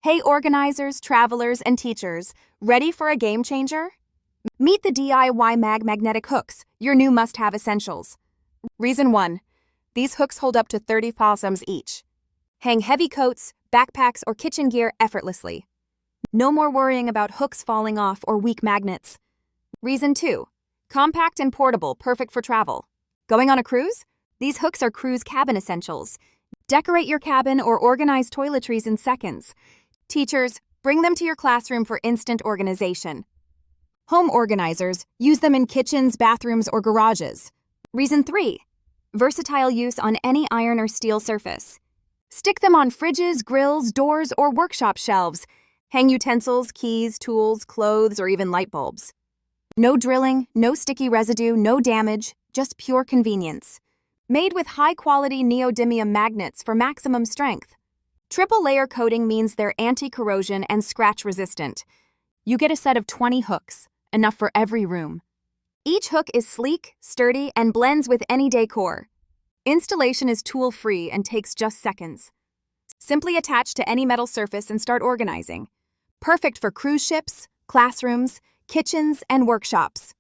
Hey organizers, travelers, and teachers, ready for a game changer? Meet the DIYMAG magnetic hooks, your new must-have essentials. Reason 1. These hooks hold up to 30 possums each. Hang heavy coats, backpacks, or kitchen gear effortlessly. No more worrying about hooks falling off or weak magnets. Reason 2. Compact and portable, perfect for travel. Going on a cruise? These hooks are cruise cabin essentials. Decorate your cabin or organize toiletries in seconds. Teachers, bring them to your classroom for instant organization. Home organizers, use them in kitchens, bathrooms, or garages. Reason 3. Versatile use on any iron or steel surface. Stick them on fridges, grills, doors, or workshop shelves. Hang utensils, keys, tools, clothes, or even light bulbs. No drilling, no sticky residue, no damage, just pure convenience. Made with high-quality neodymium magnets for maximum strength. Triple layer coating means they're anti-corrosion and scratch-resistant. You get a set of 20 hooks, enough for every room. Each hook is sleek, sturdy, and blends with any decor. Installation is tool-free and takes just seconds. Simply attach to any metal surface and start organizing. Perfect for cruise ships, classrooms, kitchens, and workshops.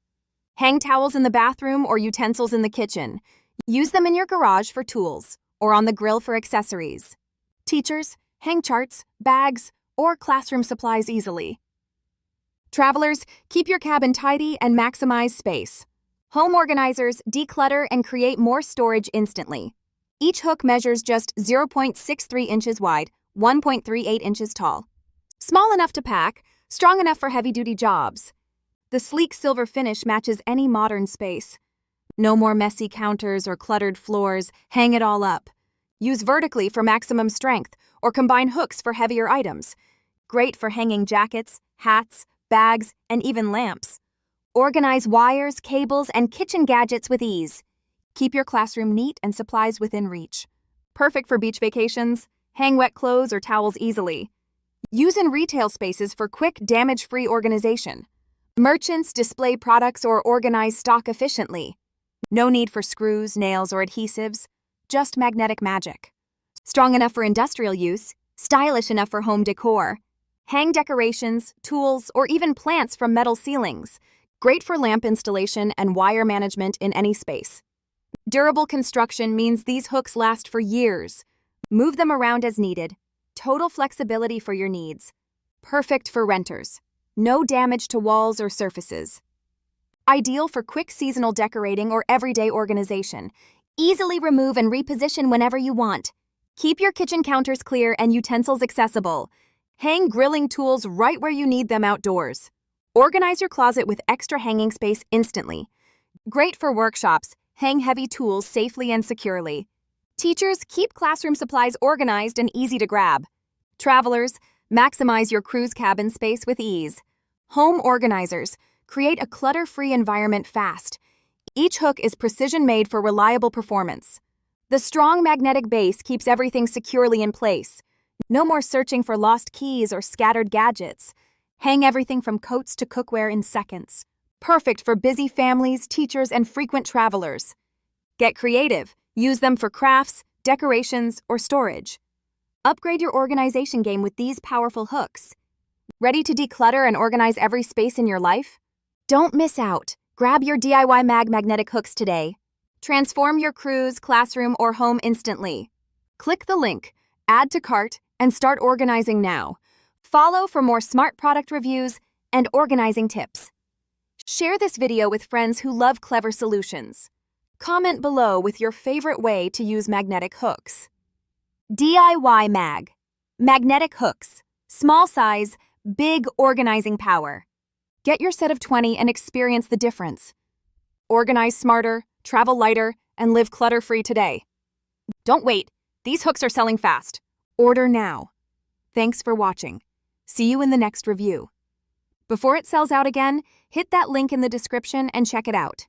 Hang towels in the bathroom or utensils in the kitchen. Use them in your garage for tools or on the grill for accessories. Teachers, hang charts, bags, or classroom supplies easily. Travelers, keep your cabin tidy and maximize space. Home organizers, declutter and create more storage instantly. Each hook measures just 0.63 inches wide, 1.38 inches tall. Small enough to pack, strong enough for heavy-duty jobs. The sleek silver finish matches any modern space. No more messy counters or cluttered floors, hang it all up. Use vertically for maximum strength, or combine hooks for heavier items. Great for hanging jackets, hats, bags, and even lamps. Organize wires, cables, and kitchen gadgets with ease. Keep your classroom neat and supplies within reach. Perfect for beach vacations. Hang wet clothes or towels easily. Use in retail spaces for quick, damage-free organization. Merchants display products or organize stock efficiently. No need for screws, nails, or adhesives. Just magnetic magic. Strong enough for industrial use, stylish enough for home decor. Hang decorations, tools, or even plants from metal ceilings. Great for lamp installation and wire management in any space. Durable construction means these hooks last for years. Move them around as needed. Total flexibility for your needs. Perfect for renters. No damage to walls or surfaces. Ideal for quick seasonal decorating or everyday organization. Easily remove and reposition whenever you want. Keep your kitchen counters clear and utensils accessible. Hang grilling tools right where you need them outdoors. Organize your closet with extra hanging space instantly. Great for workshops. Hang heavy tools safely and securely. Teachers, keep classroom supplies organized and easy to grab. Travelers, maximize your cruise cabin space with ease. Home organizers, create a clutter-free environment fast. Each hook is precision-made for reliable performance. The strong magnetic base keeps everything securely in place. No more searching for lost keys or scattered gadgets. Hang everything from coats to cookware in seconds. Perfect for busy families, teachers, and frequent travelers. Get creative. Use them for crafts, decorations, or storage. Upgrade your organization game with these powerful hooks. Ready to declutter and organize every space in your life? Don't miss out. Grab your DIYMAG magnetic hooks today. Transform your cruise, classroom, or home instantly. Click the link, add to cart, and start organizing now. Follow for more smart product reviews and organizing tips. Share this video with friends who love clever solutions. Comment below with your favorite way to use magnetic hooks. DIYMAG. Magnetic hooks. Small size, big organizing power. Get your set of 20 and experience the difference. Organize smarter, travel lighter, and live clutter-free today. Don't wait. These hooks are selling fast. Order now. Thanks for watching. See you in the next review. Before it sells out again, hit that link in the description and check it out.